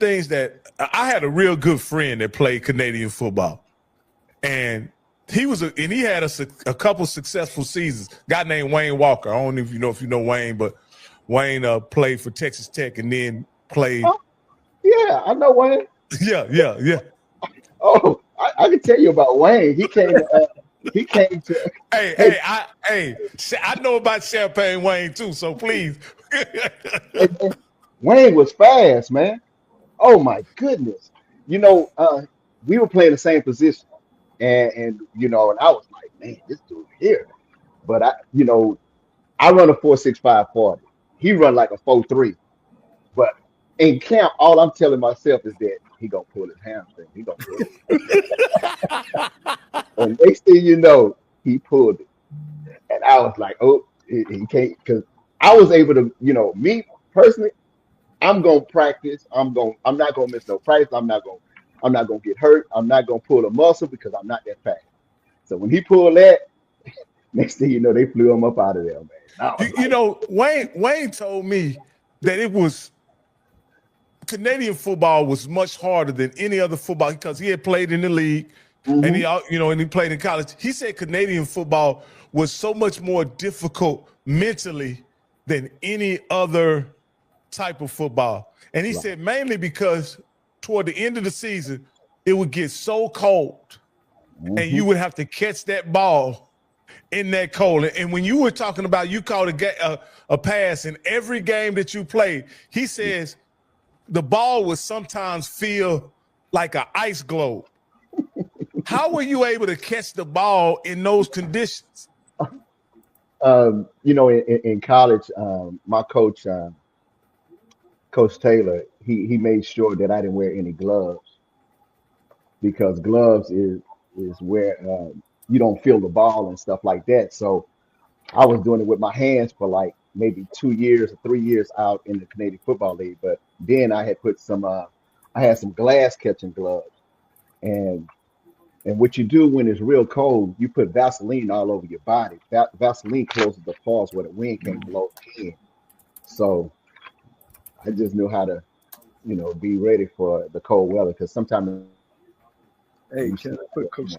things that I had a real good friend that played Canadian football, and he had a couple successful seasons. A guy named Wayne Walker. I don't know if you know Wayne, but Wayne played for Texas Tech and then played. Oh, yeah, I know Wayne. Yeah. Oh, I can tell you about Wayne. He came to. I know about Champagne Wayne too, so please. Wayne was fast, man. Oh my goodness. We were playing the same position. And and I was like, man, this dude here. But I run a 4.65 40. He run like a 4.3. But in camp, all I'm telling myself is that he gonna pull his hamstring. He gonna pull it. And next thing you know, he pulled it. And I was like, oh, he can't, because I was able to, me personally, I'm gonna practice. I'm not gonna miss no practice. I'm not gonna get hurt. I'm not gonna pull a muscle because I'm not that fast. So when he pulled that, next thing you know, they flew him up out of there, man. Wayne told me that Canadian football was much harder than any other football because he had played in the league, and he played in college. He said Canadian football was so much more difficult mentally than any other type of football. And he said mainly because toward the end of the season, it would get so cold and you would have to catch that ball in that cold. And when you were talking about you called a pass in every game that you played, he says the ball would sometimes feel like an ice globe. How were you able to catch the ball in those conditions? In college, my coach, Coach Taylor, he made sure that I didn't wear any gloves, because gloves is where you don't feel the ball and stuff like that. So I was doing it with my hands for like maybe 2 years or 3 years out in the Canadian Football League. But then I had put I had some glass catching gloves, and what you do when it's real cold, you put Vaseline all over your body. Vaseline closes the pores where the wind can't blow in. So I just knew how to, be ready for the cold weather, because sometimes. Hey, can I put Coach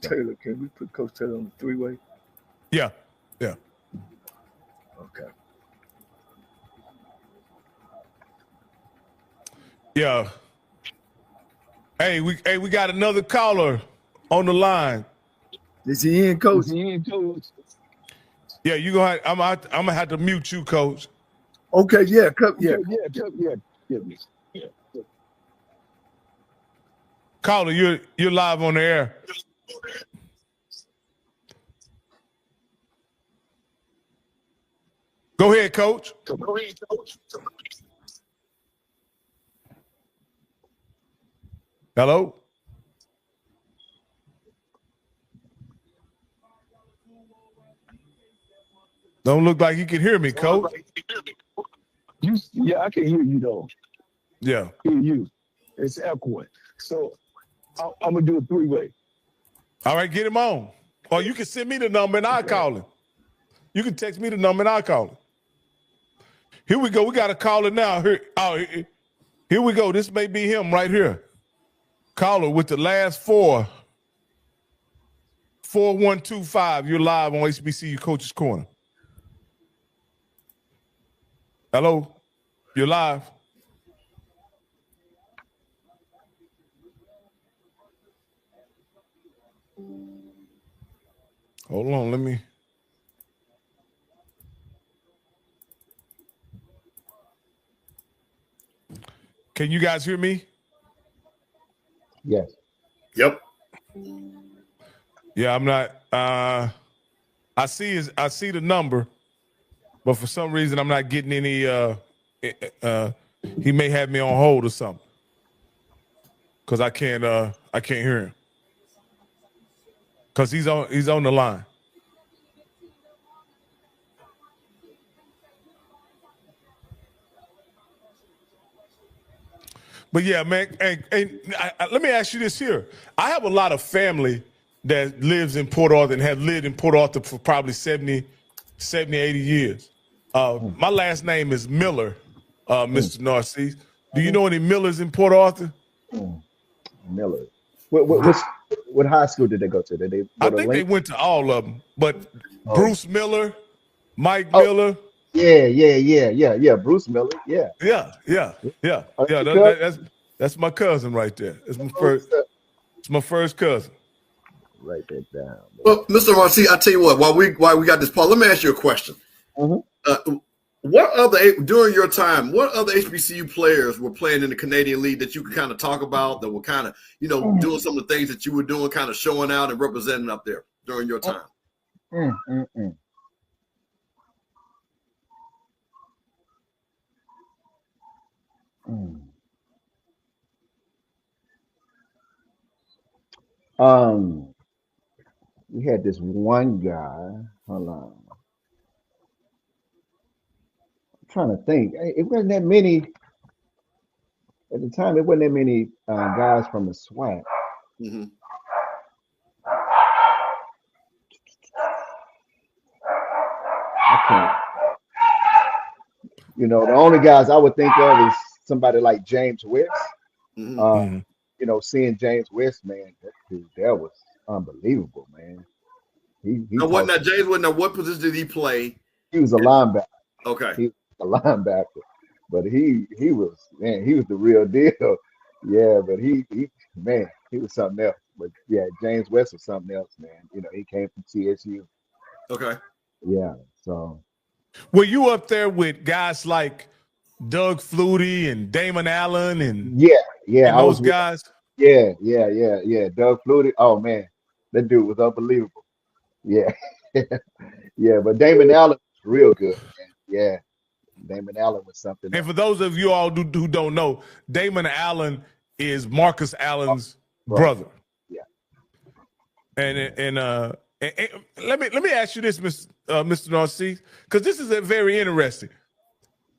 Taylor? Can we put Coach Taylor on the three-way? Yeah. Okay. Yeah. Hey, we got another caller on the line. Is he in, Coach? Yeah, I'm gonna have to mute you, Coach. Okay, yeah. Caller, you're live on the air. Go ahead, Coach. Hello? Don't look like you can hear me, Coach. Yeah, I can hear you, though. Yeah. Hear you. It's echoing. So I'm going to do a three-way. All right, get him on. Or you can send me the number and I'll call him. You can text me the number and I'll call him. Here we go. We got a caller now. Here we go. This may be him right here. Caller with the last 4125. You're live on HBCU Coaches Corner. Hello? You're live. Hold on, let me. Can you guys hear me? Yes. Yep. Yeah, I'm not. I see the number, but for some reason I'm not getting any. He may have me on hold or something, because I can't hear him, because he's on the line. But yeah, man, and let me ask you this here. I have a lot of family that lives in Port Arthur and have lived in Port Arthur for probably 70, 80 years. My last name is Miller, Mr. Narcisse. Do you know any Millers in Port Arthur? Miller. What high school did they go to? Did they go I to think they Lincoln? went to all of them, but Bruce Miller, Mike Oh. Miller. Yeah. Bruce Miller. Yeah. That's my cousin right there. It's my first cousin. Write that down. Man. Well, Mr. Narcisse, I tell you what. While we got this, Paul, let me ask you a question. During your time, what other HBCU players were playing in the Canadian League that you could kind of talk about, that were kind of, doing some of the things that you were doing, kind of showing out and representing up there during your time? We had this one guy. Hold on. I'm trying to think. It wasn't that many at the time. It wasn't that many guys from the SWAC. I can't. The only guys I would think of is somebody like James West. Seeing James West, man, that was unbelievable, man. What position did he play? He was a linebacker. Okay. He was a linebacker. But he was the real deal. Yeah, but he was something else. But yeah, James West was something else, man. He came from CSU. Okay. Yeah. So were you up there with guys like Doug Flutie and Damon Allen and those guys? Yeah. Doug Flutie. Oh man, that dude was unbelievable. Yeah. Yeah, but Damon Allen was real good, man. Yeah. Damon Allen was something. And for those of you all who don't know, Damon Allen is Marcus Allen's brother. Yeah. And let me ask you this, Mr. Narcisse, because this is very interesting.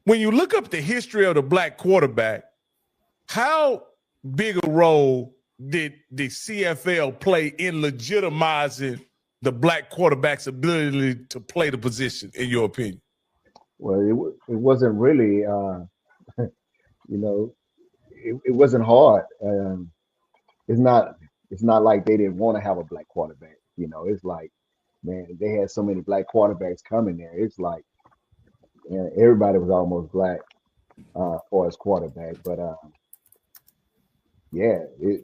When you look up the history of the black quarterback, how big a role did the CFL play in legitimizing the black quarterback's ability to play the position, in your opinion? Well, it wasn't really, it wasn't hard. It's not like they didn't want to have a black quarterback. It's like, man, they had so many black quarterbacks coming there. It's like, everybody was almost black for his quarterback. But if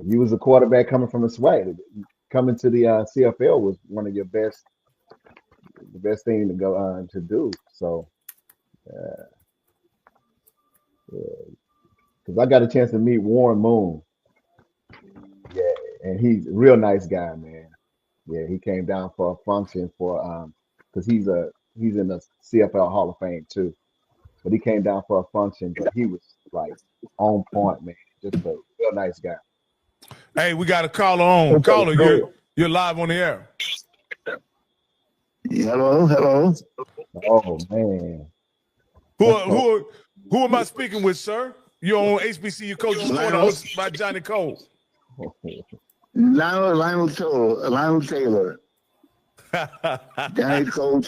you was a quarterback coming from the SWAC, coming to the CFL was one of the best thing to go to do. So, because I got a chance to meet Warren Moon. Yeah, and he's a real nice guy, man. Yeah, he came down for a function because he's in the CFL Hall of Fame too. But he came down for a function, but he was like on point, man. Just a real nice guy. Hey, we got a caller on. Caller, you're live on the air. Hello. Oh man. Who am I speaking with, sir? You're on HBCU Coaches Corner, hosted by Johnnie Cole. Lionel Taylor. Johnnie Cole.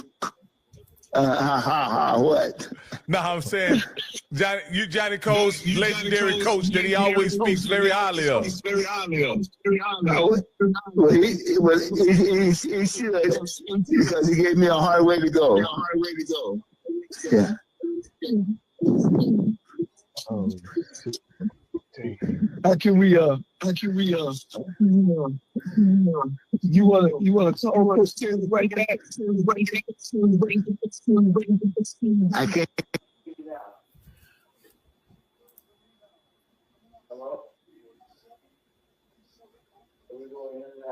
What? No, I'm saying Johnnie Cole's legendary coach that he always speaks very highly of. Well, he should, because he gave me a hard way to go. Yeah. How can we you wanna talk right back? I can't. Hello? Are we going in and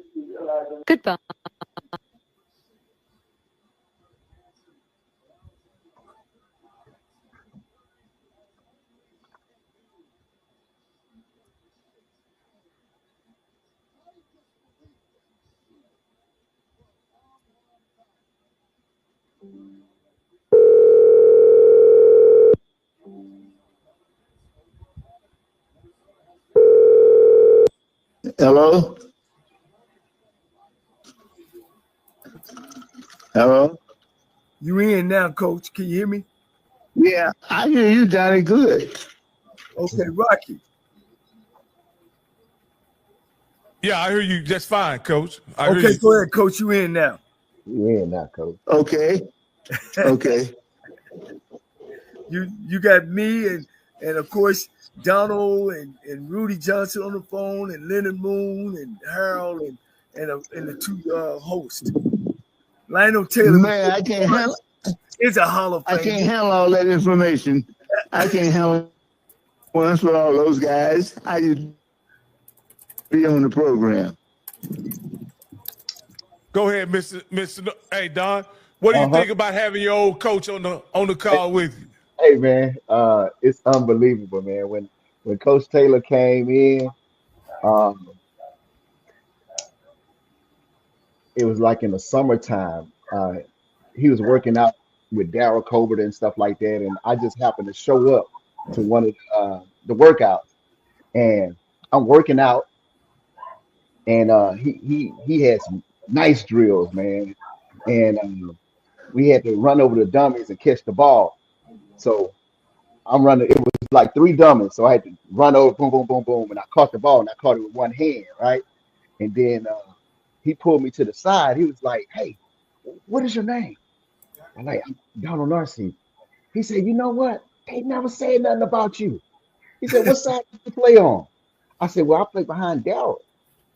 out? Goodbye. Hello? Hello? You in now, Coach? Can you hear me? Yeah, I hear you, Johnny. Good. Okay, Rocky. Yeah, I hear you just fine, Coach. I hear Okay, you. go ahead, Coach. You in now? Yeah, not coach. Okay. Okay. You got me and of course Donald and Rudy Johnson on the phone, and Leonard Moon and Harold and the two hosts. Lionel Taylor Man, I can't handle. is a Hall of I Fame. can't handle all that information. I can't handle once with all those guys. I just be on the program. Go ahead, Mr. Hey, Don. What do you think about having your old coach on the call with you? Hey man, it's unbelievable, man. When Coach Taylor came in, it was like in the summertime. He was working out with Daryl Colbert and stuff like that, and I just happened to show up to one of the workouts, and I'm working out, and he had some nice drills, man, and we had to run over the dummies and catch the ball. So I'm running. It was like 3 dummies, so I had to run over, boom, boom, boom, boom, and I caught the ball, and I caught it with one hand, right? And then he pulled me to the side. He was like, "Hey, what is your name?" I'm like, "I'm Donald Narcisse." He said, "You know what? They never said nothing about you." He said, "What side do you play on?" I said, "Well, I play behind Daryl."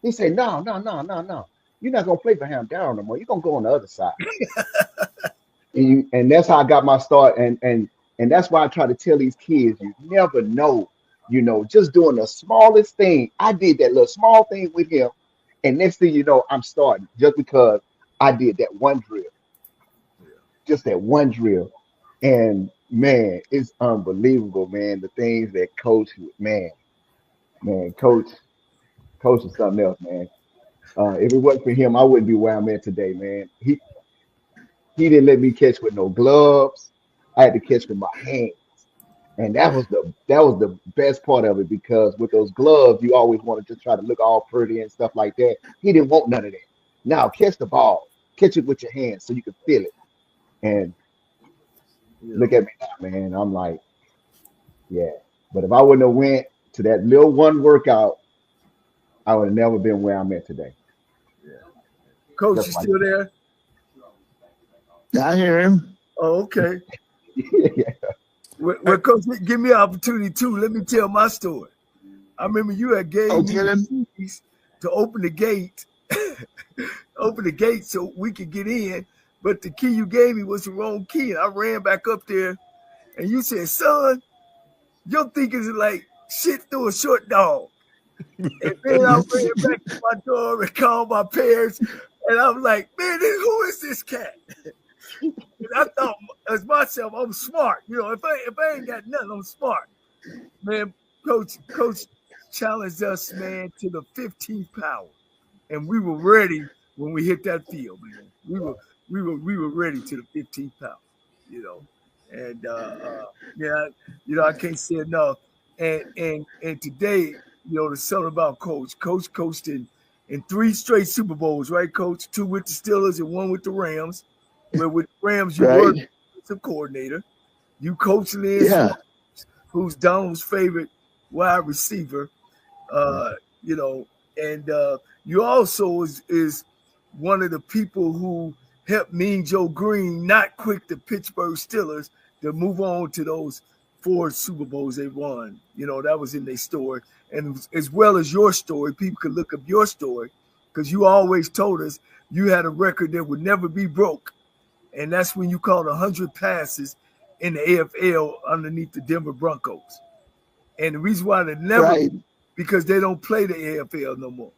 He said, "No, no, no, no, no. You're not gonna play behind Daryl no more. You're gonna go on the other side." And that's how I got my start. And that's why I try to tell these kids, you never know, just doing the smallest thing. I did that little small thing with him, and next thing you know, I'm starting just because I did that one drill. Just that one drill. And man, it's unbelievable, man. The things that coach is something else, man. If it wasn't for him, I wouldn't be where I'm at today, man. He didn't let me catch with no gloves. I had to catch with my hands. And that was the best part of it, because with those gloves, you always want to just try to look all pretty and stuff like that. He didn't want none of that. Now catch the ball, catch it with your hands so you can feel it. And look at me now, man. I'm like, yeah. But if I wouldn't have went to that little one workout, I would have never been where I'm at today. Coach, That's you why- still there? I hear him. Oh, okay. Yeah. Well, Coach, give me an opportunity too. Let me tell my story. I remember you had gave me the keys to open the gate, so we could get in. But the key you gave me was the wrong key, and I ran back up there, and you said, "Son, your thinking is like shit through a short dog." And then I ran back to my door and called my parents, and I was like, "Man, who is this cat?" And I thought as myself, I'm smart. If I ain't got nothing, I'm smart. Man, Coach challenged us, man, to the 15th power, and we were ready when we hit that field, man. We were ready to the 15th power, and I can't say enough. And today, there's something about Coach. Coach coached in 3 straight Super Bowls, right, Coach? 2 with the Steelers and 1 with the Rams. Where with the Rams, you were the defensive coordinator. You coached Lynn, who's Donald's favorite wide receiver. And you also is one of the people who helped Mean Joe Green not quit the Pittsburgh Steelers to move on to those 4 Super Bowls they won. That was in their story. And as well as your story, people could look up your story, because you always told us you had a record that would never be broke. And that's when you caught 100 passes in the AFL underneath the Denver Broncos. And the reason why they never, because they don't play the AFL no more.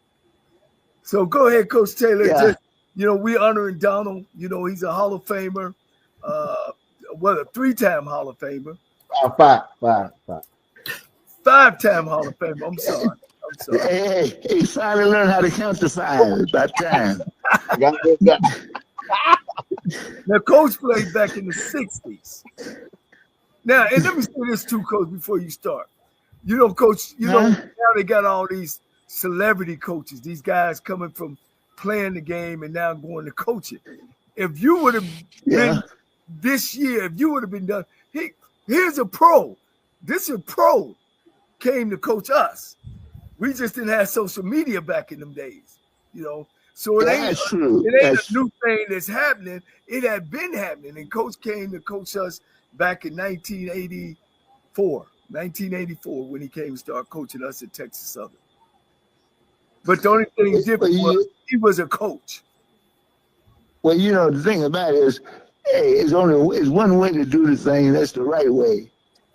So go ahead, Coach Taylor. Yeah. We honoring Donald. He's a Hall of Famer, a 3-time Hall of Famer. 5-time Hall of Famer. I'm sorry. Hey, he finally learned how to count to 5 about time. Now, Coach played back in the 60s. Now, and let me say this too, Coach, before you start. Coach, now they got all these celebrity coaches, these guys coming from playing the game and now going to coach it. If you would have been this year, if you would have been done, here's a pro. This is a pro came to coach us. We just didn't have social media back in them days, you know. So it ain't true. It ain't a new thing that's happening. It had been happening. And Coach came to coach us back in 1984 when he came to start coaching us at Texas Southern. But the only thing different was he was a coach. Well, you know, the thing about it is, hey, it's one way to do the thing, and that's the right way.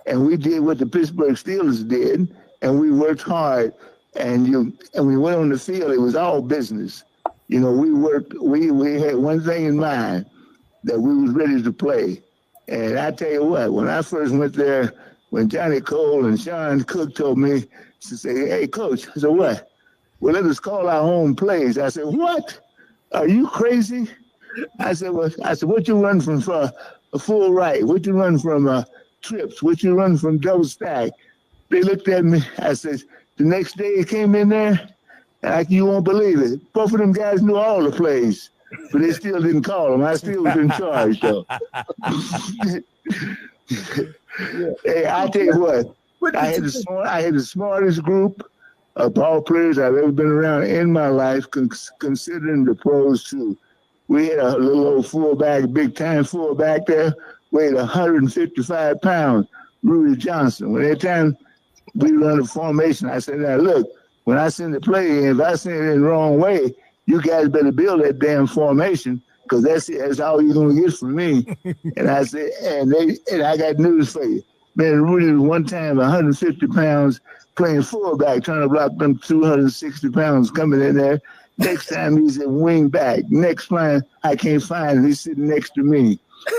And we did what the Pittsburgh Steelers did, and we worked hard. And we went on the field, it was all business. You know, we worked, we had one thing in mind, that we was ready to play. And I tell you what, when I first went there, when Johnnie Cole and Sean Cook told me to say, hey, coach, I said, what? Well, let us call our home plays. I said, what? Are you crazy? I said, what you run from for a full right? What you run from trips? What you run from double stack? They looked at me. I said, the next day he came in there, like you won't believe it. Both of them guys knew all the plays, but they still didn't call them. I still was in charge, though. Hey, I'll tell you what. I had the smartest group of ball players I've ever been around in my life, considering the pros, too. We had a little old fullback, big-time fullback there, weighed 155 pounds, Rudy Johnson. When every time we run a formation, I said, now, look, when I send the play in, if I send it in the wrong way, you guys better build that damn formation, because that's all you're going to get from me. And I said, and I got news for you. Man, Rudy was one time 150 pounds playing fullback, trying to block them 260 pounds coming in there. Next time he's a wing back. Next time I can't find him. He's sitting next to me.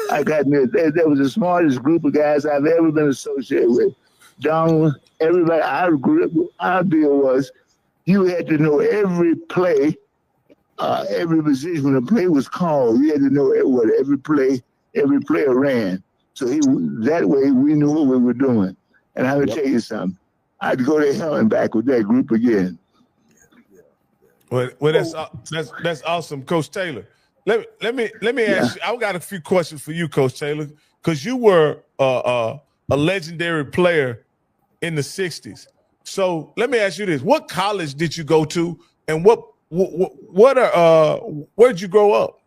That was the smartest group of guys I've ever been associated with. Donald, everybody, our deal was you had to know every play, every position when a play was called. You had to know what every player ran. So that way we knew what we were doing. And I would tell you something. I'd go to hell and back with that group again. Well, that's awesome, Coach Taylor. Let me ask you. I've got a few questions for you, Coach Taylor, because you were a legendary player in the '60s. So let me ask you this: what college did you go to, and where'd you grow up?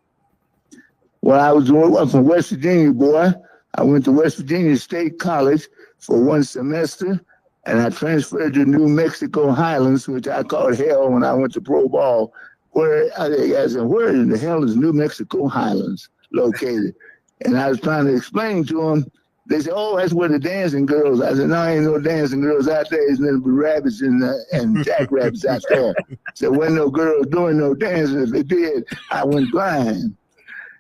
Well, I'm from West Virginia, boy. I went to West Virginia State College for one semester, and I transferred to New Mexico Highlands, which I called hell when I went to pro ball. Where in the hell is New Mexico Highlands located? And I was trying to explain to them. They said, oh, that's where the dancing girls. I said, no, ain't no dancing girls out there. There's nothing but rabbits and jackrabbits out there. So there wasn't no girls doing no dancing. If they did, I went blind.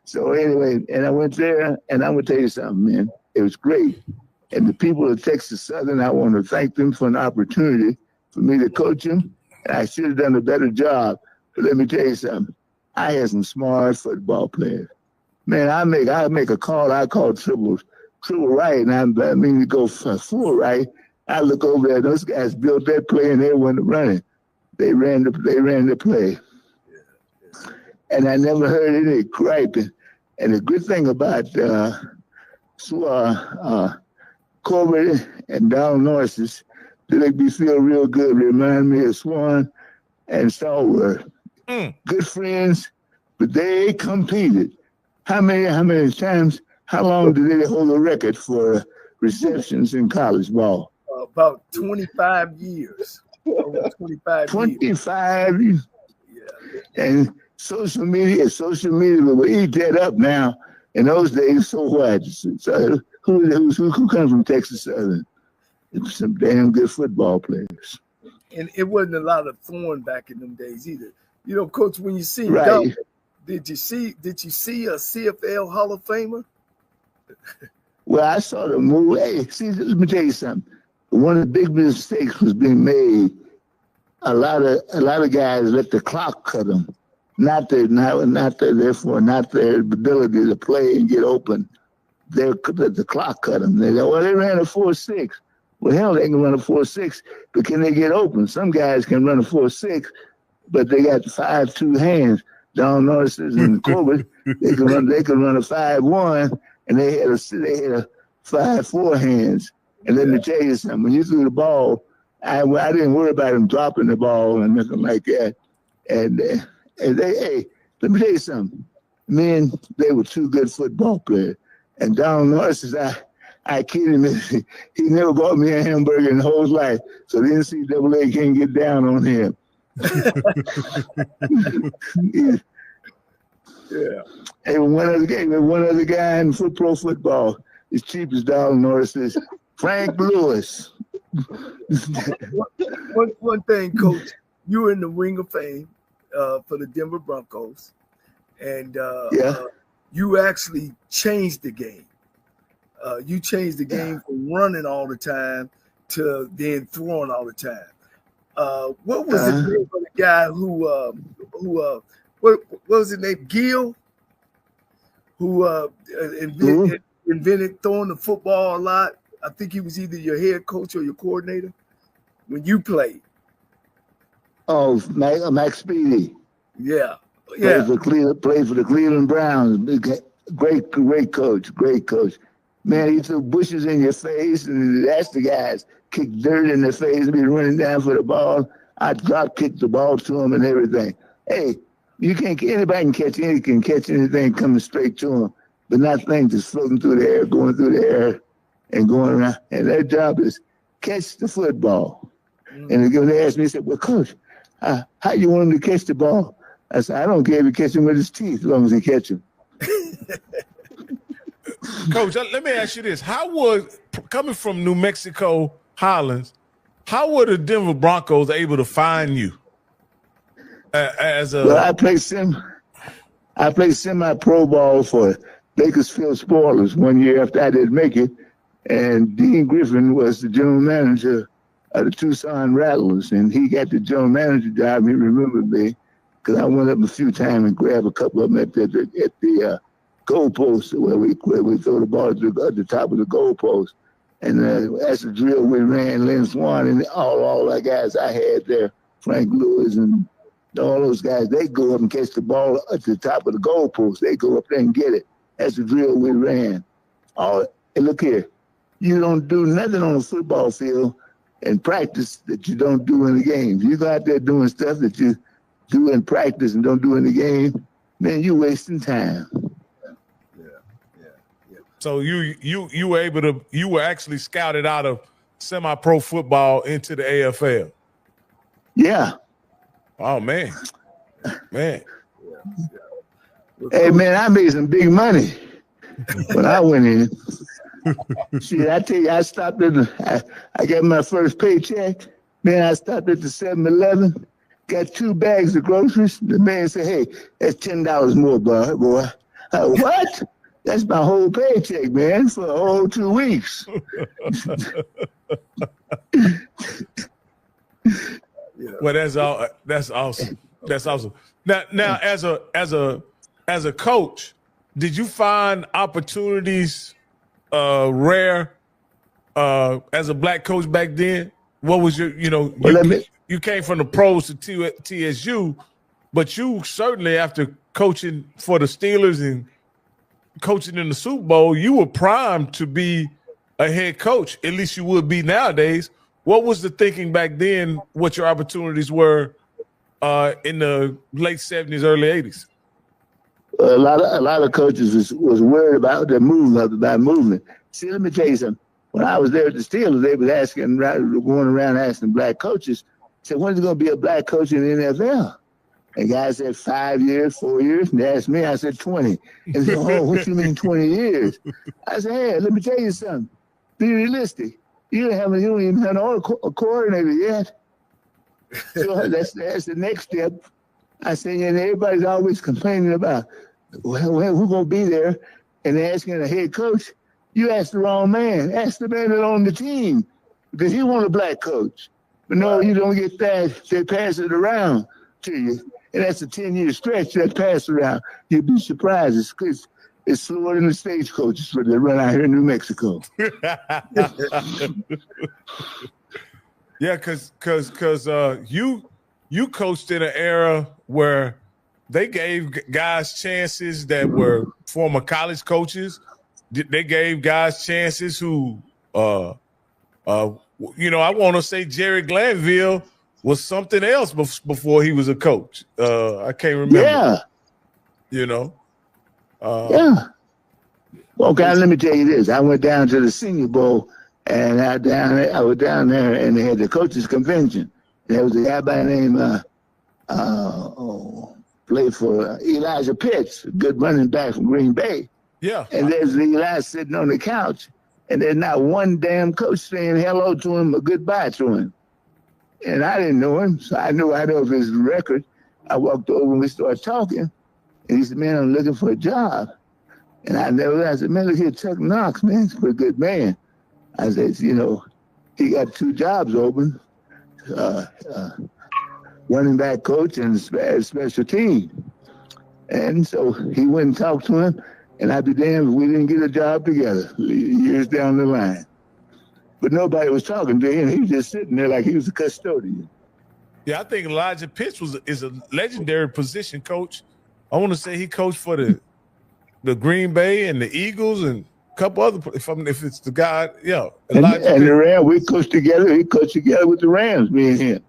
So anyway, and I went there, and I'm going to tell you something, man. It was great. And the people of Texas Southern, I want to thank them for an opportunity for me to coach them. And I should have done a better job. But let me tell you something. I had some smart football players. Man, I make a call. I call triple right, and I mean to go full right. I look over there. Those guys built that play, and they weren't running. They ran the play. And I never heard any griping. And the good thing about Corbett and Donald Narcisse, they make me feel real good. Remind me of Swan and Stallworth. Good friends, but they competed. How many times, how long did they hold the record for receptions in college ball? About 25 years. Over 25 years. Yeah. And social media will eat that up now. In those days, so what? So who comes from Texas Southern? It's some damn good football players. And it wasn't a lot of thorn back in them days either. You know, Coach, when you see right. Did you see a CFL Hall of Famer? Well, I saw the move. Hey, see, let me tell you something. One of the big mistakes was being made. A lot of guys let the clock cut them. Not their ability to play and get open. The clock cut them. They ran a 4.6. Well, hell, they can run a 4.6, but can they get open? Some guys can run a 4.6, but they got 5'2" hands. Don Narcisse and Corbett, they can run a 5'1", and they had a 5-4 hands. And let me tell you something, when you threw the ball, I didn't worry about them dropping the ball and nothing like that. And hey, let me tell you something. Men, they were two good football players. And Donald Narcisse, I kid him, he never bought me a hamburger in his whole life. So the NCAA can't get down on him. Yeah. Hey, one other guy in pro football is cheap as Donald Narcisse, Frank Lewis. One thing, Coach, you were in the Ring of Fame for the Denver Broncos, and you actually changed the game. You changed the game from running all the time to then throwing all the time. What was the name of the guy who what was his name? Gill, who invented throwing the football a lot. I think he was either your head coach or your coordinator when you played. Oh, Max Speedy. Yeah. Played for the Cleveland Browns. Great coach. Man, he threw bushes in your face, and that's the guys. Kicked dirt in their face and be running down for the ball. I drop kicked the ball to him and everything. Hey, anybody can catch anything coming straight to him, but not things just floating through the air, going through the air and going around. And their job is catch the football. And when they asked me, they said, well, Coach, how you want him to catch the ball? I said, I don't care if he catch him with his teeth as long as he catch him. Coach, let me ask you this. How was, coming from New Mexico, Highlands, how were the Denver Broncos able to find you? Well, I played semi-pro ball for Bakersfield Spoilers 1 year after I didn't make it. And Dean Griffin was the general manager of the Tucson Rattlers, and he got the general manager job. He remembered me because I went up a few times and grabbed a couple of them at the goalpost where we throw the ball at the top of the goalpost. And that's the drill we ran. Lynn Swan and all the guys I had there, Frank Lewis and all those guys, they go up and catch the ball at the top of the goalpost. They go up there and get it. That's the drill we ran. And look here, you don't do nothing on a football field in practice that you don't do in the games. You go out there doing stuff that you do in practice and don't do in the game, man, you're wasting time. So you were actually scouted out of semi-pro football into the AFL. Yeah. Oh man. Hey man, I made some big money when I went in. See, I tell you, I stopped I got my first paycheck. Man, I stopped at the 7-Eleven, got 2 bags of groceries. The man said, hey, that's $10 more, boy. What? That's my whole paycheck, man, for a whole 2 weeks. Well, that's awesome. That's awesome. Now, as a coach, did you find opportunities rare as a black coach back then? What was your, you came from the pros to TSU, but you certainly, after coaching for the Steelers and coaching in the Super Bowl, you were primed to be a head coach. At least you would be nowadays. What was the thinking back then? What your opportunities were in the late 70s, early 80s? A lot of coaches was worried about their movement. See, let me tell you something. When I was there at the Steelers, they was going around asking black coaches, said, when is going to be a black coach in the NFL? And guys said 5 years, 4 years. And they asked me, I said 20. And they said, oh, what you mean 20 years? I said, hey, let me tell you something. Be realistic. You don't even have a coordinator yet. So that's the next step. I said, and everybody's always complaining about, well, we're going to be there. And they're asking a head coach. You asked the wrong man. Ask the man that owned the team because he wanted a black coach. But no, you don't get that. They pass it around to you. And that's a 10-year stretch, that pass around. You'd be surprised. It's slower than the stagecoaches for they run out here in New Mexico. Yeah, because you coached in an era where they gave guys chances that were former college coaches they gave guys chances who, I want to say Jerry Glanville was something else before he was a coach. I can't remember. Yeah. Yeah. Well, guys, let me tell you this. I went down to the Senior Bowl, and I was down there, and they had the coaches convention. There was a guy by the name played for Elijah Pitts, a good running back from Green Bay. Yeah. And there's Eli sitting on the couch, and there's not one damn coach saying hello to him or goodbye to him. And I didn't know him, so I know of his record. I walked over and we started talking, and he said, "Man, I'm looking for a job." And I said, "Man, look here, Chuck Knox, man, he's a pretty good man." I said, he got 2 jobs open. Running back coach and special team. And so he went and talked to him, and I'd be damned if we didn't get a job together years down the line. But nobody was talking to him. He was just sitting there like he was a custodian. Yeah, I think Elijah Pitts is a legendary position coach. I want to say he coached for the Green Bay and the Eagles and a couple other. If it's the guy, yeah. Elijah and the Rams, we coached together. He coached together with the Rams, me and him.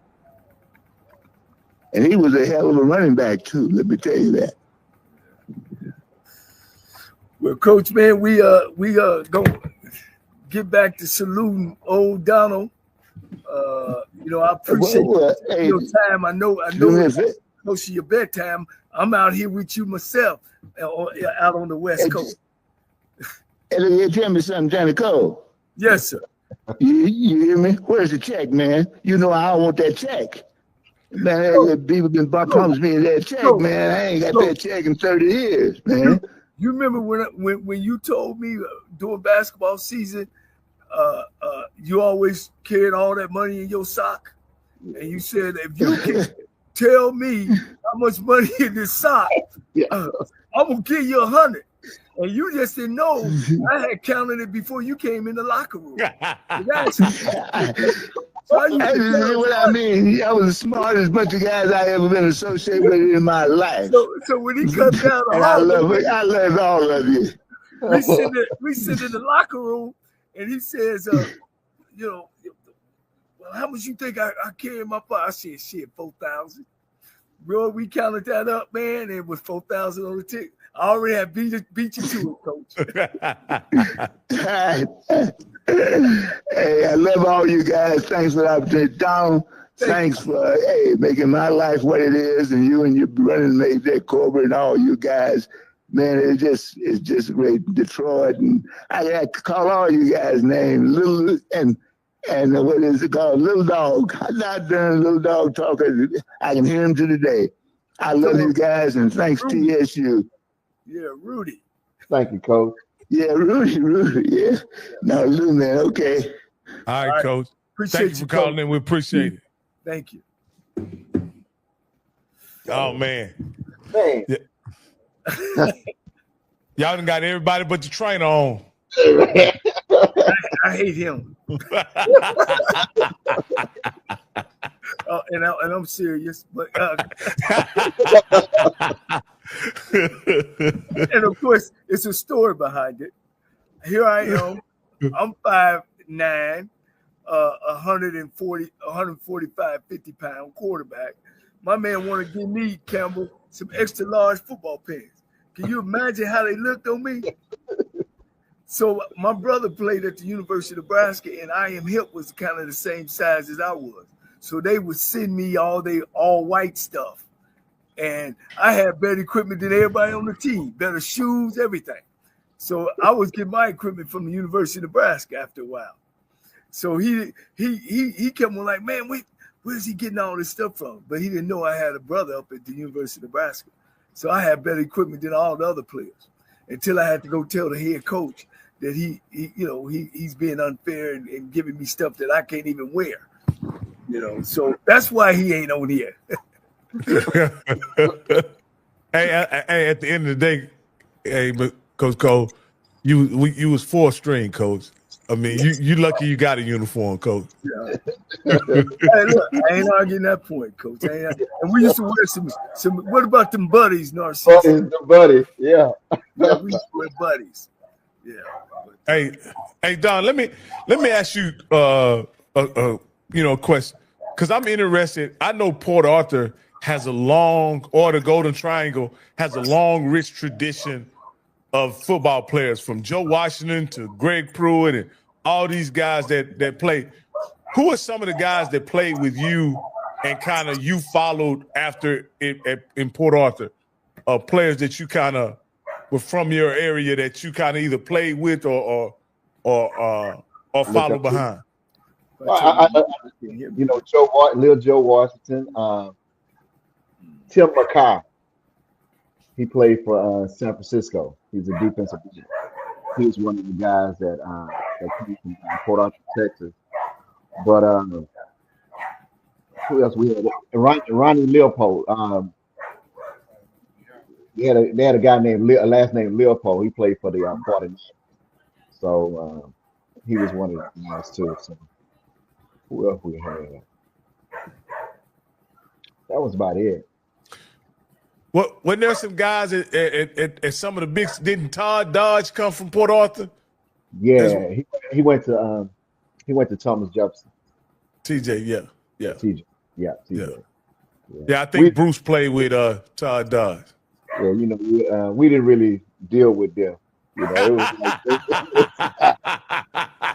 And he was a hell of a running back too. Let me tell you that. Well, Coach, man, we gonna get back to saluting old Donald. I appreciate your time. I know it's close to your bedtime. I'm out here with you myself, out on the West Coast. Hey, look here, tell me something, Johnnie Cole. Yes, sir. You hear me? Where's the check, man? You know I don't want that check. Man, people been promising me that check, man. I ain't got that check in 30 years, man. You remember when you told me during basketball season, you always carried all that money in your sock, and you said if you can tell me how much money in this sock, I'm gonna give you 100. And you just didn't know. I had counted it before you came in the locker room. What I mean, I was the smartest bunch of guys I ever been associated with in my life. So when he cut down, I love all of you. We sit in the locker room, and he says, well, how much you think I carry in my pocket? I said, shit, 4,000. Bro, we counted that up, man, and it was 4,000 on the ticket. I already have beat you to it, Coach. Hey, I love all you guys. Thanks for the opportunity. Donald, thanks for making my life what it is, and you and your running mate there, Corbett, and all you guys. Man, it's just great. Detroit, and I got to call all you guys names, Little and what is it called? Little Dog. I'm not done Little Dog talking. I can hear him to the day. I love you guys, and thanks TSU. Yeah, Rudy. Thank you, Coach. Yeah, Rudy, yeah. No, Lou, man, okay. All right, Coach. Thank you for calling in. We appreciate it. Thank you. Oh, man. Man. Yeah. Y'all done got everybody but the trainer on. I hate him. And I'm serious, but and of course, it's a story behind it. Here I am. I'm 5'9", 145, 50-pound quarterback. My man want to give me, Campbell, some extra large football pants. Can you imagine how they looked on me? So my brother played at the University of Nebraska, and I Am Hip was kind of the same size as I was. So they would send me all white stuff. And I had better equipment than everybody on the team, better shoes, everything. So I was getting my equipment from the University of Nebraska after a while. So he kept on like, man, where's he getting all this stuff from? But he didn't know I had a brother up at the University of Nebraska. So I had better equipment than all the other players until I had to go tell the head coach that he's being unfair and giving me stuff that I can't even wear. So that's why he ain't on here. Hey, at the end of the day, hey, Coach Cole, you was 4th string, Coach. I mean, you lucky you got a uniform, Coach. Yeah. Hey, look, I ain't arguing that point, Coach. And we used to wear some. What about them buddies, Narcisse? The buddy, yeah. Yeah, we used to wear buddies. Yeah. Hey, Don. Let me ask you a question, because I'm interested. I know Port Arthur has a long, or the Golden Triangle has a long, rich tradition of football players, from Joe Washington to Greg Pruitt and all these guys that play. Who are some of the guys that played with you and kind of you followed after in Port Arthur? Players that you kind of were from your area that you kind of either played with or follow behind. You know, Joe Washington, Tim McCarr. He played for San Francisco. He's a defensive player. He was one of the guys that came from Port Arthur, Texas. But who else we had? Ronnie Leopold. They had a guy named last name Leopold. He played for the 49ers. So he was one of the guys too. So who else we had? That was about it. Well, when there's some guys at some of the big, didn't Todd Dodge come from Port Arthur? Yeah, he went to Thomas Jefferson. TJ, yeah. TJ, yeah, TJ. Yeah, I think Bruce played with Todd Dodge. Yeah, you know, we didn't really deal with them. You know, it was like,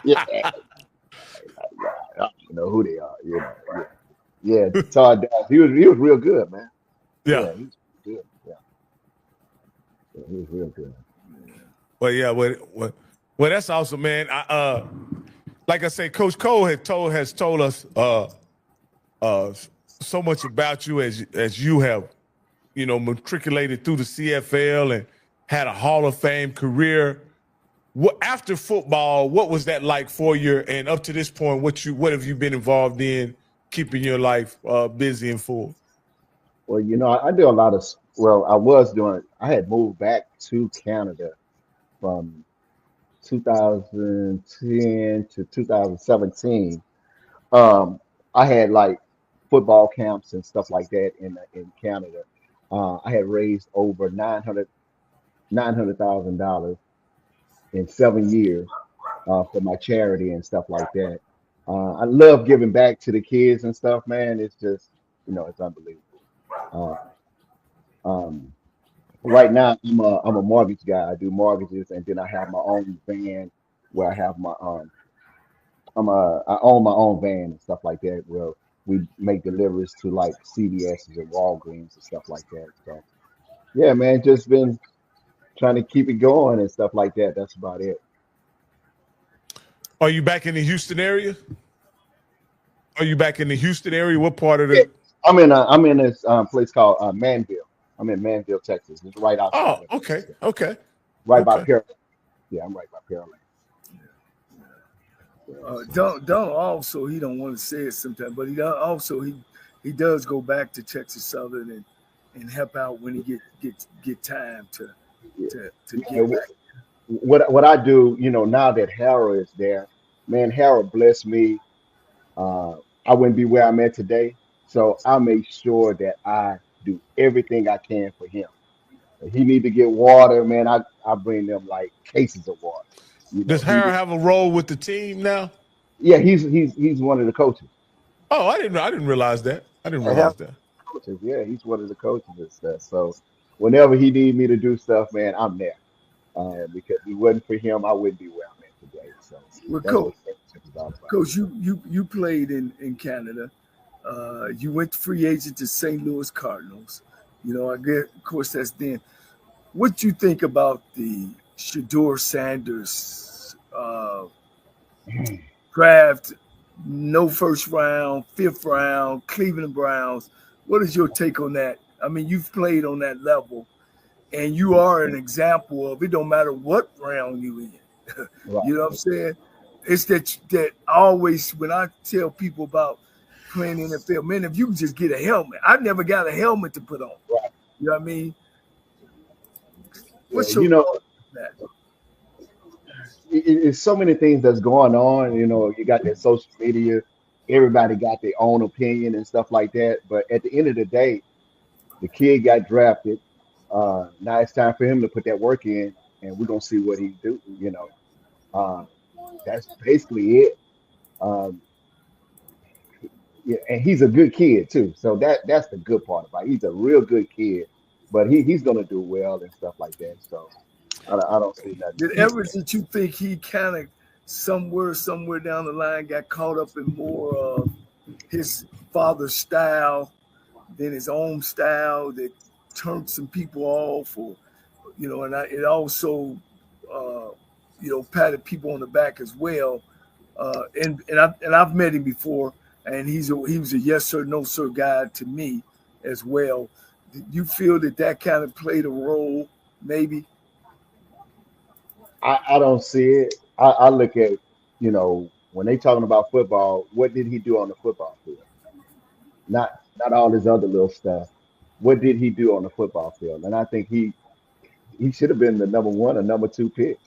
yeah, you know who they are. You know, yeah. Todd Dodge. He was real good, man. Yeah. He was good. Yeah, he was real good. Well, yeah. Well, that's awesome, man. Like I say, Coach Cole has told us so much about you as you have, you know, matriculated through the CFL and had a Hall of Fame career. After football, what was that like for you? And up to this point, what have you been involved in, keeping your life busy and full? Well, you know, I do a lot of. Well, I had moved back to Canada from 2010 to 2017. I had like football camps and stuff like that in Canada. I had raised over $900,000 in 7 years for my charity and stuff like that. I love giving back to the kids and stuff, man. It's just, you know, it's unbelievable. Right now, I'm a mortgage guy. I do mortgages, and then I have my own van where I have my I own my own van and stuff like that, where we make deliveries to like CVS's and Walgreens and stuff like that. So yeah, man, just been trying to keep it going and stuff like that. That's about it. Are you back in the Houston area? What part of the? I'm in this place called Manville. I'm in Manville, Texas. It's right outside. Oh, okay. By Pearland. Yeah, I'm right by Pearland. Don also, he don't want to say it sometimes, but he does go back to Texas Southern and help out when he get time to get back. What I do, you know, now that Harold is there, man, Harold blessed me. I wouldn't be where I'm at today, so I make sure that I do everything I can for him. If he need to get water, man, I bring them like cases of water. You know, does Harold have a role with the team now? Yeah, he's one of the coaches. Oh, I didn't realize that. Coaches, yeah, he's one of the coaches and stuff. So whenever he need me to do stuff, man, I'm there. Because if it wasn't for him, I wouldn't be where I'm at today. So, well, Coach, you played in Canada. You went free agent to St. Louis Cardinals. You know, I guess, of course, that's then. What you think about the Shedeur Sanders draft? No first round, 5th round, Cleveland Browns. What is your take on that? I mean, you've played on that level, and you are an example of it. Don't matter what round you in. Right. You know what I'm saying? It's that always when I tell people about playing NFL, man, if you can just get a helmet. I never got a helmet to put on. Right. You know what I mean? What's your that? It's so many things that's going on. You know, you got that social media. Everybody got their own opinion and stuff like that. But at the end of the day, the kid got drafted. Now it's time for him to put that work in and we're gonna see what he do. That's basically it. Um, yeah, and he's a good kid too. So that's the good part about it. He's a real good kid, but he's gonna do well and stuff like that. So I don't see Did nothing. did you think he kind of somewhere down the line got caught up in more of his father's style than his own style that turned some people off, or and it also patted people on the back as well. And I've met him before, and he was a yes sir, no sir guy to me as well. Did you feel that kind of played a role, maybe? I don't see it. I look at, when they talking about football, what did he do on the football field? Not all this other little stuff. What did he do on the football field? And I think he should have been the number 1 or number 2 pick.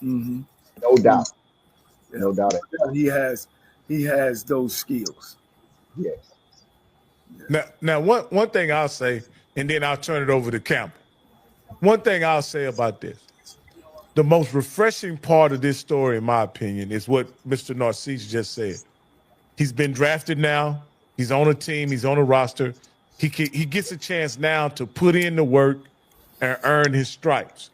Mm-hmm. No doubt. Yeah. No doubt. He has those skills. Yes. Now one thing I'll say, and then I'll turn it over to Campbell. One thing I'll say about this. The most refreshing part of this story, in my opinion, is what Mr. Narcisse just said. He's been drafted now. He's on a team. He's on a roster. He gets a chance now to put in the work and earn his stripes.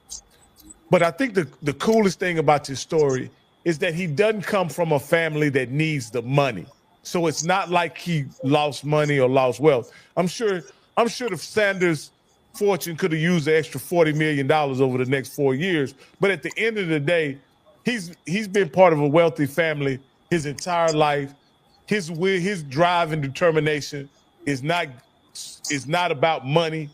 But I think the coolest thing about this story is that he doesn't come from a family that needs the money. So it's not like he lost money or lost wealth. I'm sure if Sanders' fortune could have used the extra $40 million over the next 4 years. But at the end of the day, he's been part of a wealthy family his entire life. His drive and determination is not about money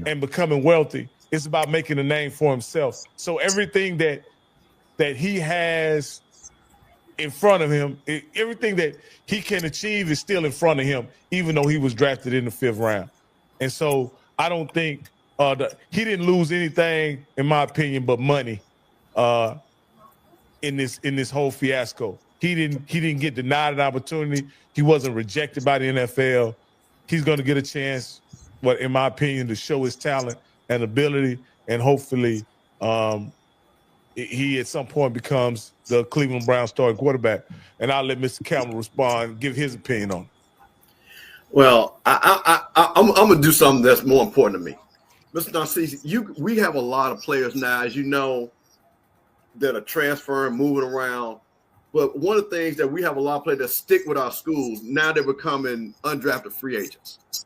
and becoming wealthy. It's about making a name for himself. So everything that he has in front of him, everything that he can achieve is still in front of him, even though he was drafted in the 5th round. And so I don't think he didn't lose anything, in my opinion, but money in this whole fiasco. He didn't get denied an opportunity. He wasn't rejected by the NFL. He's going to get a chance, in my opinion, to show his talent and ability, and hopefully he at some point becomes the Cleveland Browns starting quarterback. And I'll let Mr. Campbell respond, give his opinion on it. Well, I'm going to do something that's more important to me. Mr. Narcisse, we have a lot of players now, as you know, that are transferring, moving around. But one of the things that we have a lot of players that stick with our schools, now they're becoming undrafted free agents.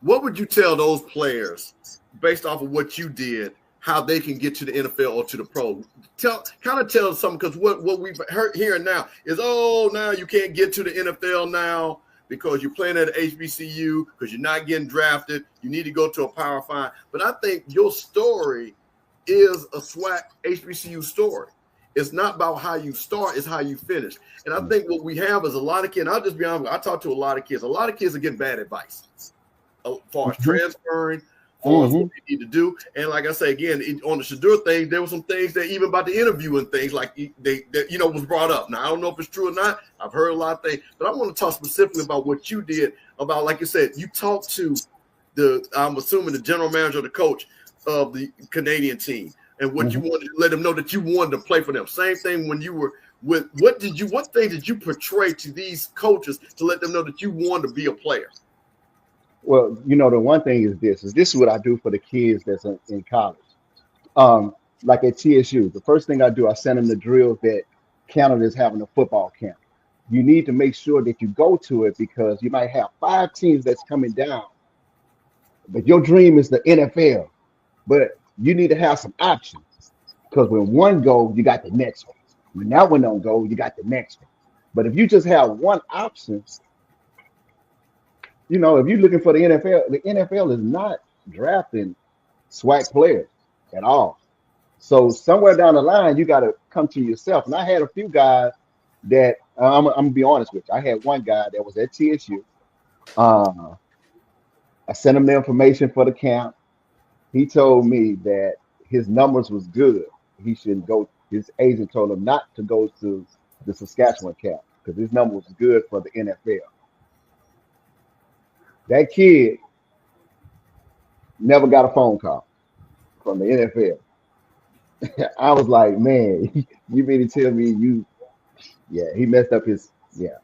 What would you tell those players, based off of what you did, how they can get to the NFL or to the pro? Tell us something, because what we've heard here now is, now you can't get to the NFL now because you're playing at HBCU, because you're not getting drafted. You need to go to a Power 5. But I think your story is a SWAC HBCU story. It's not about how you start, it's how you finish. And I think what we have is a lot of kids, I'll just be honest, I talk to a lot of kids. A lot of kids are getting bad advice as far as transferring, what they need to do. And like I say, again, on the Shadur thing, there were some things that even about the interview and things like that was brought up. Now, I don't know if it's true or not. I've heard a lot of things, but I want to talk specifically about what you did about, like you said, you talked to I'm assuming the general manager or the coach of the Canadian team, and what you wanted to let them know that you wanted to play for them. Same thing when you were with, what thing did you portray to these coaches to let them know that you wanted to be a player? Well, the one thing is this is what I do for the kids that's in college. Like at TSU, the first thing I do, I send them the drills that Canada is having a football camp. You need to make sure that you go to it, because you might have 5 teams that's coming down, but your dream is the NFL. But you need to have some options, because when one goes, you got the next one. When that one don't go, you got the next one. But if you just have one option, if you're looking for the NFL is not drafting SWAC players at all. So somewhere down the line, you got to come to yourself. And I had a few guys that I'm going to be honest with you. I had one guy that was at TSU. I sent him the information for the camp. He told me that his numbers was good. He shouldn't go. His agent told him not to go to the Saskatchewan camp because his number was good for the NFL. That kid never got a phone call from the NFL. I was like, man, you mean to tell me he messed up his, yeah.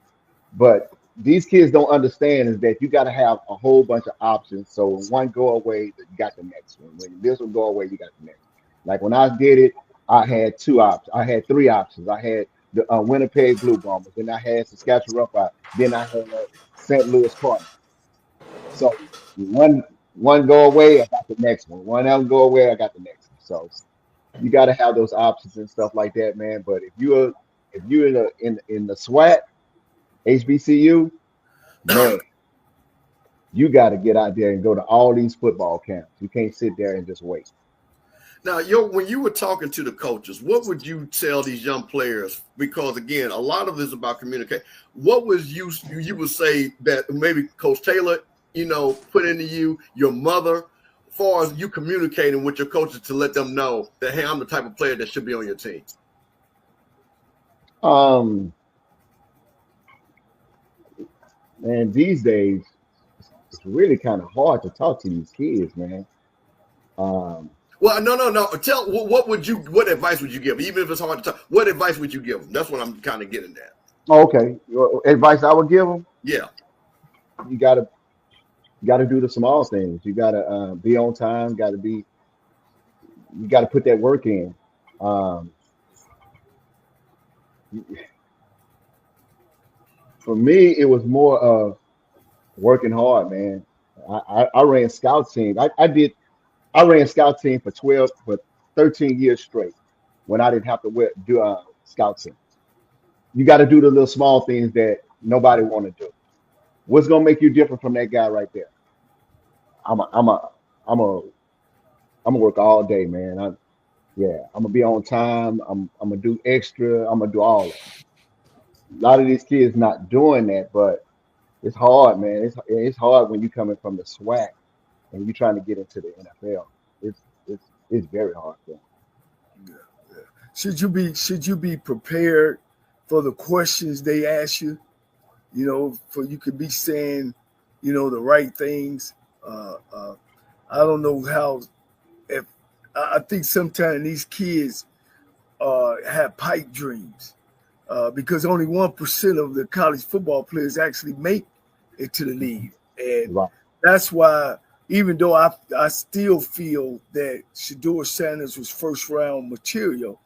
But these kids don't understand is that you got to have a whole bunch of options. So when one go away, you got the next one. When this one go away, you got the next. Like when I did it, I had two options. I had three options. I had the Winnipeg Blue Bombers, then I had Saskatchewan Roughriders, then I had St. Louis Cardinals. So one go away, I got the next one. One else go away, I got the next one. So you got to have those options and stuff like that, man. But if you're in the SWAC, HBCU, man, you got to get out there and go to all these football camps. You can't sit there and just wait. Now, when you were talking to the coaches, what would you tell these young players? Because again, a lot of this is about communication. What was you would say that maybe Coach Taylor, put into you, your mother, as far as you communicating with your coaches to let them know that, hey, I'm the type of player that should be on your team? Man, these days it's really kind of hard to talk to these kids, man. Well, no. What advice would you give? Even if it's hard to talk, what advice would you give them? That's what I'm kind of getting at. Okay, advice I would give them. Yeah, you gotta do the small things. You gotta be on time. You gotta put that work in. For me, it was more of working hard, man. I ran scout team. I ran scout team for 13 years straight when I didn't have to do scout team. You got to do the little small things that nobody want to do. What's gonna make you different from that guy right there? I'm gonna work all day, man. I'm gonna be on time. I'm gonna do extra. I'm gonna do all that. A lot of these kids not doing that, but it's hard, man. It's hard when you coming from the SWAC and you trying to get into the NFL. It's very hard for them. Yeah. Should you be prepared for the questions they ask you? For you could be saying, the right things. I don't know how. If I think sometimes these kids have pipe dreams because only 1% of the college football players actually make it to the league, and Right. that's why. Even though I still feel that Shedeur Sanders was first round material,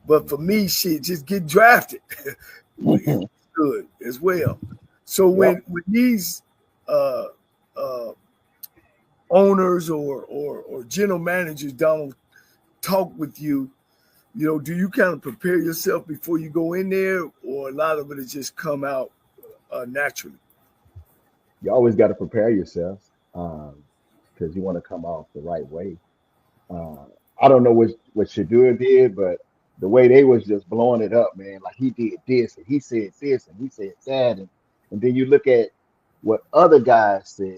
but for me, shit, just get drafted. It's good as well. So when these owners or general managers don't talk with you, do you kind of prepare yourself before you go in there, or a lot of it just come out naturally? You always got to prepare yourself because you want to come off the right way. I don't know what Shedeur did, but the way they was just blowing it up, man, like he did this and he said this and he said that, and then you look at what other guys said,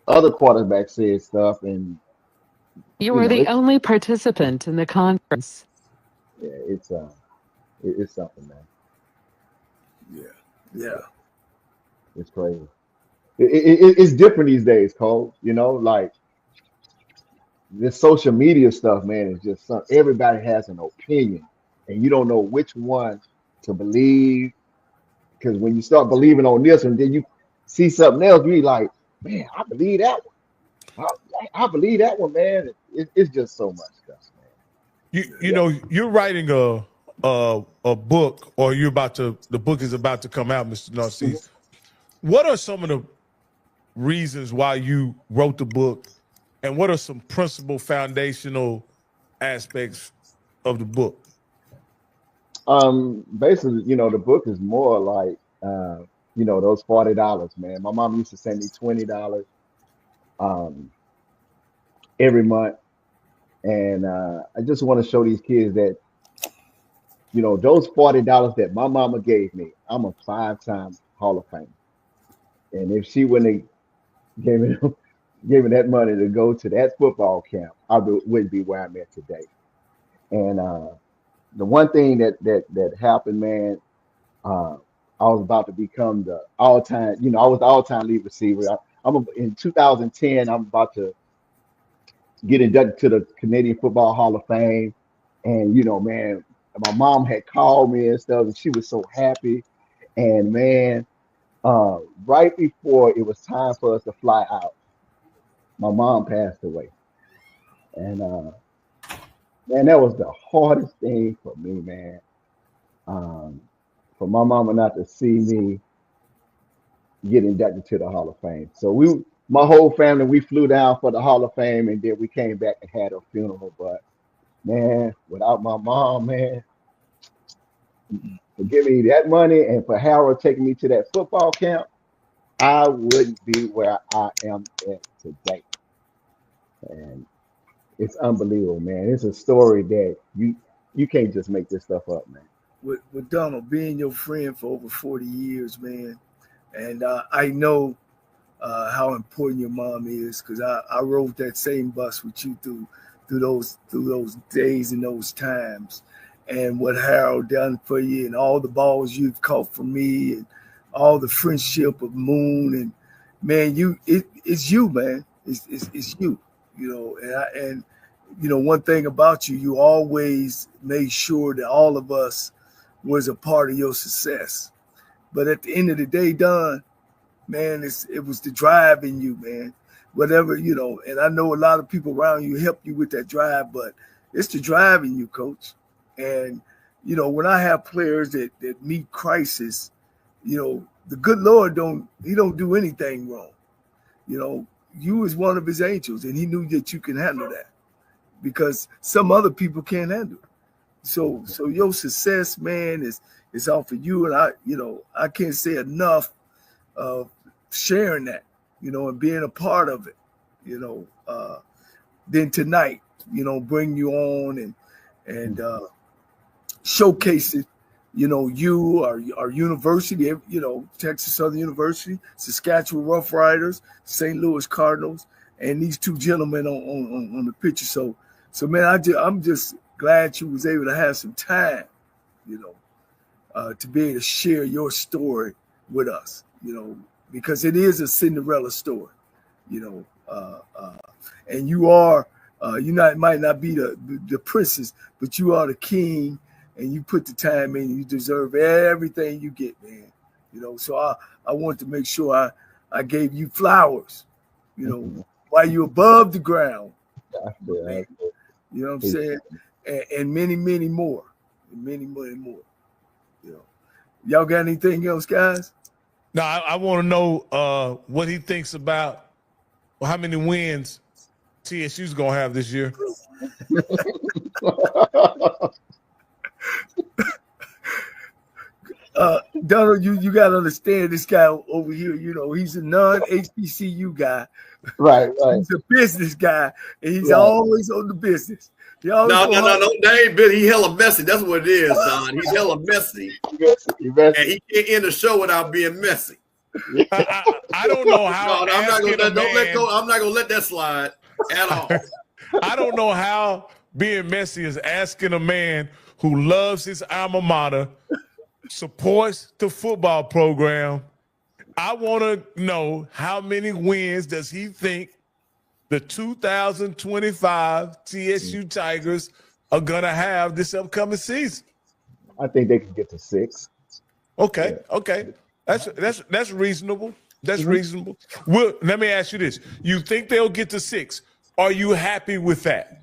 other quarterbacks said stuff, and you were the only participant in the conference. Yeah, it's something, man. Yeah. It's crazy. It's different these days, Cole. Like this social media stuff, man, is just everybody has an opinion, and you don't know which one to believe. Because when you start believing on this one, then you see something else, you be like, man, I believe that one. I believe that one, man. It's just so much stuff, man. You're writing a book, or the book is about to come out, Mr. Narcisse. What are some of the reasons why you wrote the book, and what are some principal foundational aspects of the book? Basically, the book is more like those $40, man. My mom used to send me $20 every month, and I just want to show these kids that those $40 that my mama gave me, I'm a 5-time Hall of Famer. And if she wouldn't have gave me that money to go to that football camp, I wouldn't be where I'm at today. And the one thing that happened, man, I was about to become the all-time. I was the all-time lead receiver. In 2010, I'm about to get inducted to the Canadian Football Hall of Fame. And, you know, man, my mom had called me and stuff, and she was so happy. And, man, right before it was time for us to fly out, my mom passed away. And, man, that was the hardest thing for me, man. For my mama not to see me get inducted to the Hall of Fame. So my whole family, we flew down for the Hall of Fame, and then we came back and had a funeral. But man, without my mom, man, for giving me that money and for Harold taking me to that football camp, I wouldn't be where I am at today. And it's unbelievable, man. It's a story that you can't just make this stuff up, man. With Donald being your friend for over 40 years, man, and I know how important your mom is, because I rode that same bus with you through those days and those times, and what Harold done for you, and all the balls you've caught from me, and all the friendship of Moon, and man, it's you, man. It's you, you know, and you know, one thing about you, you always made sure that all of us was a part of your success. But at the end of the day, Don, man, it was the drive in you, man. Whatever, you know, and I know a lot of people around you help you with that drive, but it's the drive in you, Coach. And, you know, when I have players that meet crisis, you know, the good Lord don't do anything wrong. You know, you was one of his angels, and he knew that you can handle that, because some other people can't handle it. So your success, man, is off of you. And I can't say enough of sharing that, you know, and being a part of it, you know. Then tonight, you know, bring you on and showcase it, you know, our university, you know, Texas Southern University, Saskatchewan Rough Riders, St. Louis Cardinals, and these two gentlemen on the picture. So man, I'm just glad you was able to have some time, you know, to be able to share your story with us, you know, because it is a Cinderella story, you know, and you might not be the princess, but you are the king, and you put the time in. You deserve everything you get, man. You know, so I want to make sure I gave you flowers, you know, while you're above the ground. Man. You know what I'm saying? And many, many more. And many, many more. You know. Y'all got anything else, guys? No, I want to know what he thinks about how many wins TSU's going to have this year. Donald, you got to understand this guy over here. You know, he's a non-HBCU guy. Right. He's a business guy, and he's always on the business. No, that ain't been. He hella messy. That's what it is, Don. He's hella messy. And he can't end the show without being messy. I don't know how. No, I'm not gonna let go. I'm not gonna let that slide at all. I don't know how being messy is asking a man who loves his alma mater, supports the football program. I want to know how many wins does he think the 2025 TSU Tigers are gonna have this upcoming season? I think they can get to 6. Okay, that's reasonable. That's reasonable. Well, let me ask you this: you think they'll get to 6? Are you happy with that?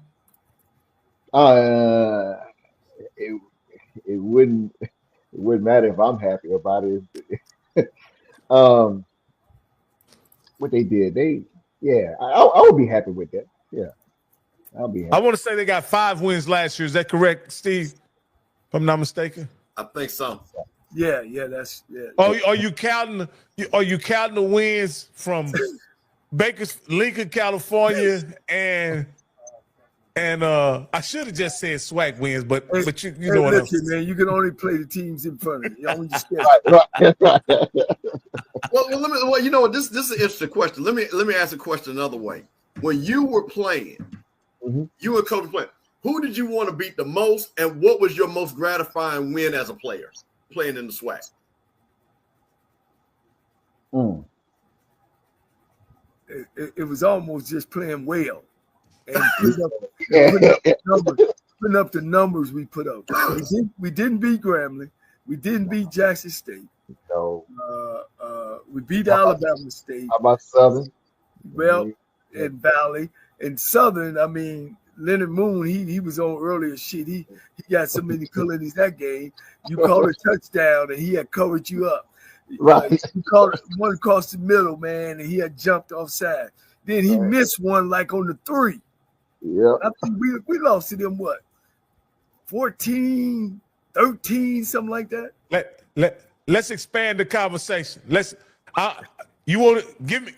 It wouldn't matter if I'm happy about it. What they did, I would be happy with that. Yeah, I'll be happy. I want to say they got 5 wins last year. Is that correct, Steve? If I'm not mistaken. I think so. Yeah, that's. Are you counting? Are you counting the wins from Lincoln, California, and I should have just said SWAC wins, but you know what I'm saying, man. You can only play the teams in front of you. Well, you know what? This is an interesting question. Let me ask the question another way. When you were playing, you were coach playing. Who did you want to beat the most, and what was your most gratifying win as a player playing in the SWAC? It was almost just playing well, and putting up the numbers we put up. We didn't beat Grambling. We didn't beat Jackson State. No. We beat Alabama State. How about Southern? Well, and Valley and Southern. I mean, Leonard Moon. He was on earlier. Shit. He got so many penalties that game. You called a touchdown and he had covered you up. Right. He called one across the middle, man, and he had jumped offside. Then he missed one like on the 3. Yeah. I think we lost to them, what, 14, 13, something like that? Let's expand the conversation. You want to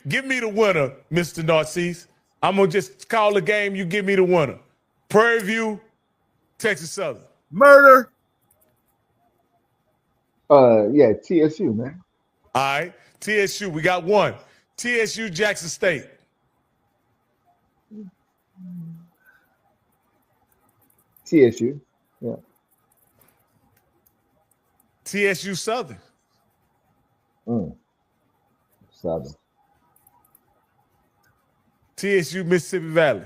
give me the winner, Mr. Narcisse. I'm gonna just call the game. You give me the winner. Prairie View, Texas Southern. Murder. Yeah, TSU, man. All right, TSU. We got one. TSU, Jackson State. TSU. Yeah. TSU Southern. Southern. TSU Mississippi Valley.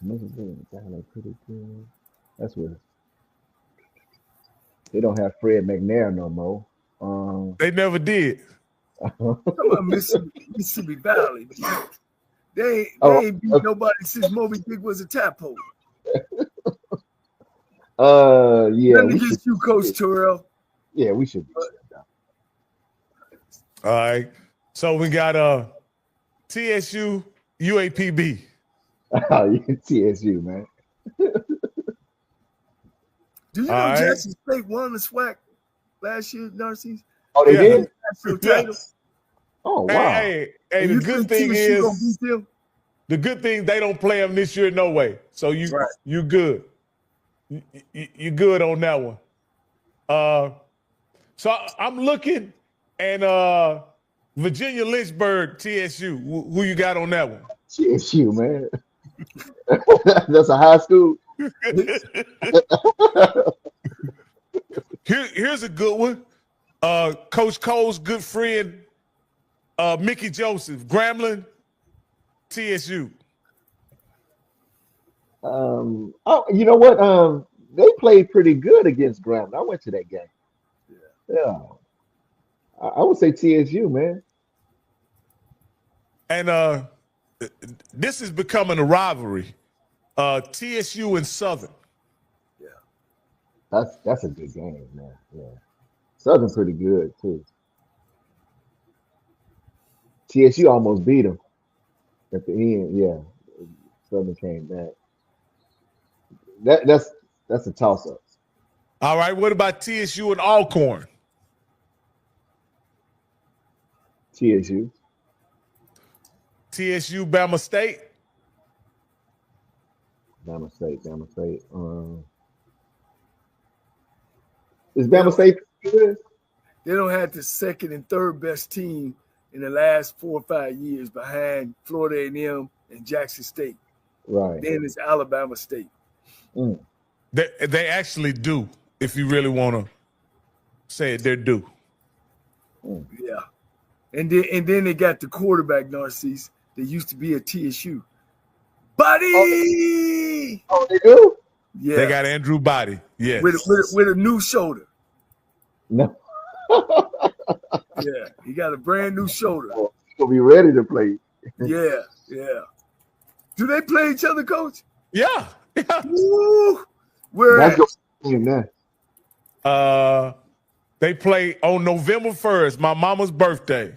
Mississippi Valley pretty good. That's what. They don't have Fred McNair no more. They never did. Come on, Mississippi Valley. They ain't beat nobody since Moby Dick was a tadpole. Yeah. Let me get you, Coach Terrell. Yeah, we should. All right. So we got TSU UAPB. TSU, man. Do you know Jackson State won the SWAC last year, Narcisse? Oh, they did? Title. Oh, wow. Hey, the good thing is, the good thing they don't play them this year no way. So you good. You good on that one. So I'm looking and Virginia Lynchburg, TSU. Who you got on that one? TSU, man. That's a high school. Here's a good one. Coach Cole's good friend, Mickey Joseph, Grambling, TSU. Oh, you know what? They played pretty good against Grambling. I went to that game. Yeah. I would say TSU, man. And this is becoming a rivalry. TSU and Southern. Yeah. That's a good game, man. Yeah. Southern pretty good too. TSU almost beat them at the end. Yeah. Southern came back. That's a toss-up. All right. What about TSU and Alcorn? TSU. TSU, Bama State. Bama State. Is Bama State good? They don't have the second and third best team in the last 4 or 5 years behind Florida A&M and Jackson State. Right. Then it's Alabama State. They actually do, if you really want to say it, they're due. Yeah. And then they got the quarterback, Narcisse. They used to be at TSU. Buddy! Oh, they do? Yeah. They got Andrew Body. Yes. With a new shoulder. No. Yeah. He got a brand new shoulder. He'll be ready to play. Yeah. Do they play each other, Coach? Yeah. Woo! Where at? They play on November 1st, my mama's birthday.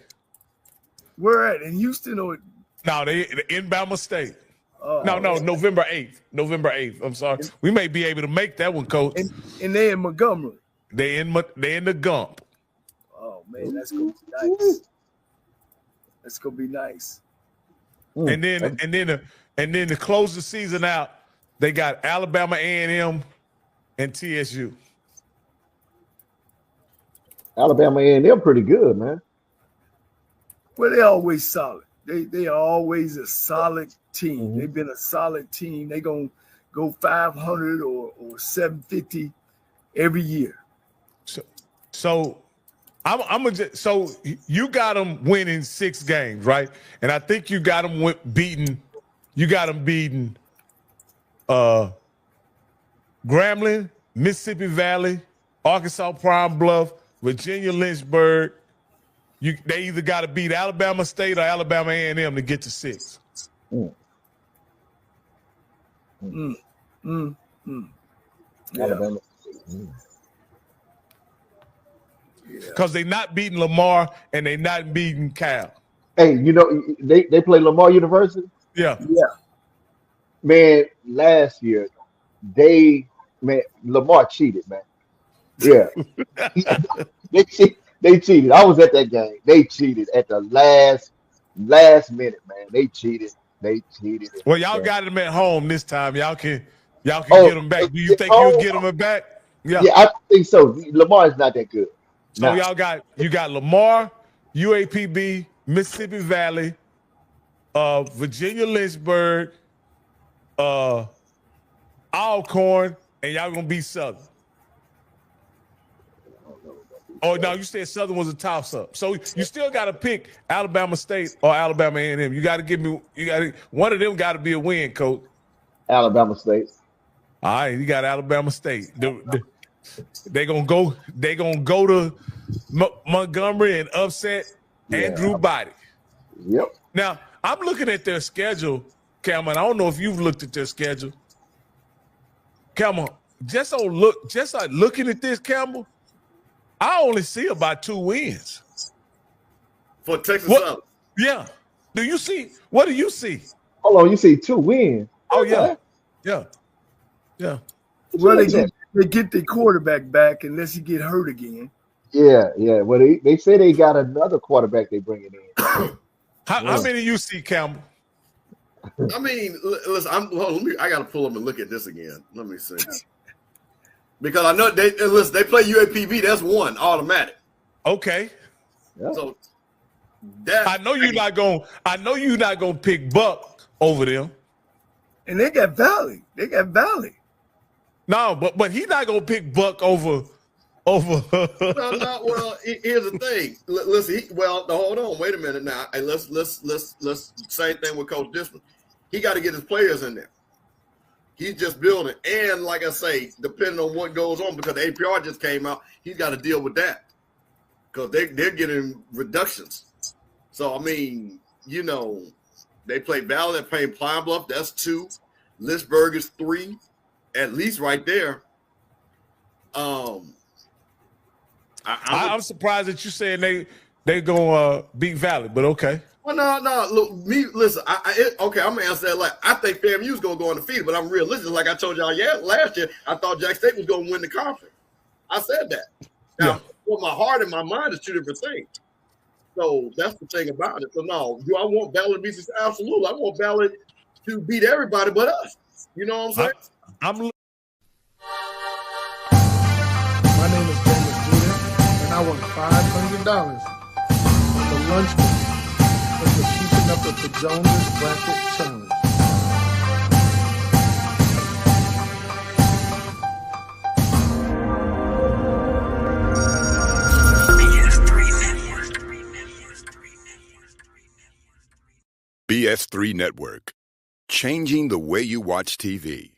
Where at? In Houston or? No, they in Bama State. Oh, no, November 8th. November 8th. I'm sorry. We may be able to make that one, Coach. And they in Montgomery. They in the Gump. Oh man, that's gonna be nice. That's gonna be nice. And then to close the season out, they got Alabama A&M and TSU. Alabama A&M pretty good, man. Well, they're always solid. They are always a solid team. They've been a solid team. They're gonna go 500 or 750 every year. So So you got them winning 6 games, right? And I think you got them beating. You got them beating Grambling, Mississippi Valley, Arkansas Pine Bluff, Virginia Lynchburg. They either got to beat Alabama State or Alabama A&M to get to 6. Alabama. Because they not beating Lamar and they not beating Cal. Hey, you know, they play Lamar University? Yeah. Man, last year, Lamar cheated, man. Yeah. They cheated. I was at that game. They cheated at the last minute, man. They cheated. Well, y'all got them at home this time. Y'all can get them back. Do you think you'll get them back? Yeah, I think so. Lamar is not that good. So you got Lamar, UAPB, Mississippi Valley, Virginia Lynchburg, Alcorn, and y'all gonna beat Southern. Oh no, you said Southern was a toss-up. So you still got to pick Alabama State or Alabama A&M. You got to give me. One of them got to be a win, Coach. Alabama State. All right, you got Alabama State. They gonna go to Montgomery and upset Andrew Body. Yep. Now I'm looking at their schedule, Cameron. I don't know if you've looked at their schedule. Cameron, just like looking at this, Campbell, I only see about 2 wins for Texas Southern. Yeah. What do you see? Hold on, you see 2 wins. Oh yeah. Well, they get their quarterback back unless he get hurt again. Yeah. Well, they say they got another quarterback they bringing in. How many you see, Campbell? I mean, listen. I got to pull up and look at this again. Let me see. Because I know they play UAPB. That's 1 automatic. Okay. Yeah. So I know you're not gonna pick Buck over them. And they got Valley. No, but he's not gonna pick Buck over. No. Well, here's the thing. Listen. Hold on. Wait a minute now. Hey, let's same thing with Coach Discipline. He got to get his players in there. He's just building, and like I say, depending on what goes on, because the APR just came out, he's got to deal with that because they're getting reductions. So I mean, they play Valley, they're playing Pine Bluff. That's 2. Lynchburg is 3, at least right there. I'm surprised that you saying they gonna beat Valley, but okay. Well, no. Look, listen. I'm gonna answer that. Like, I think FAMU is gonna go undefeated, but I'm realistic. Like I told y'all, last year, I thought Jack State was gonna win the conference. I said that. Now, what my heart and my mind is 2 different things. So that's the thing about it. So no, do I want Valley to beat us? Absolutely. I want Valley to beat everybody but us. You know what I'm saying? My name is James Jr., and I won $500 on the lunch money for keeping up with the Jonas Bracket Challenge. BS3 Network, changing the way you watch TV.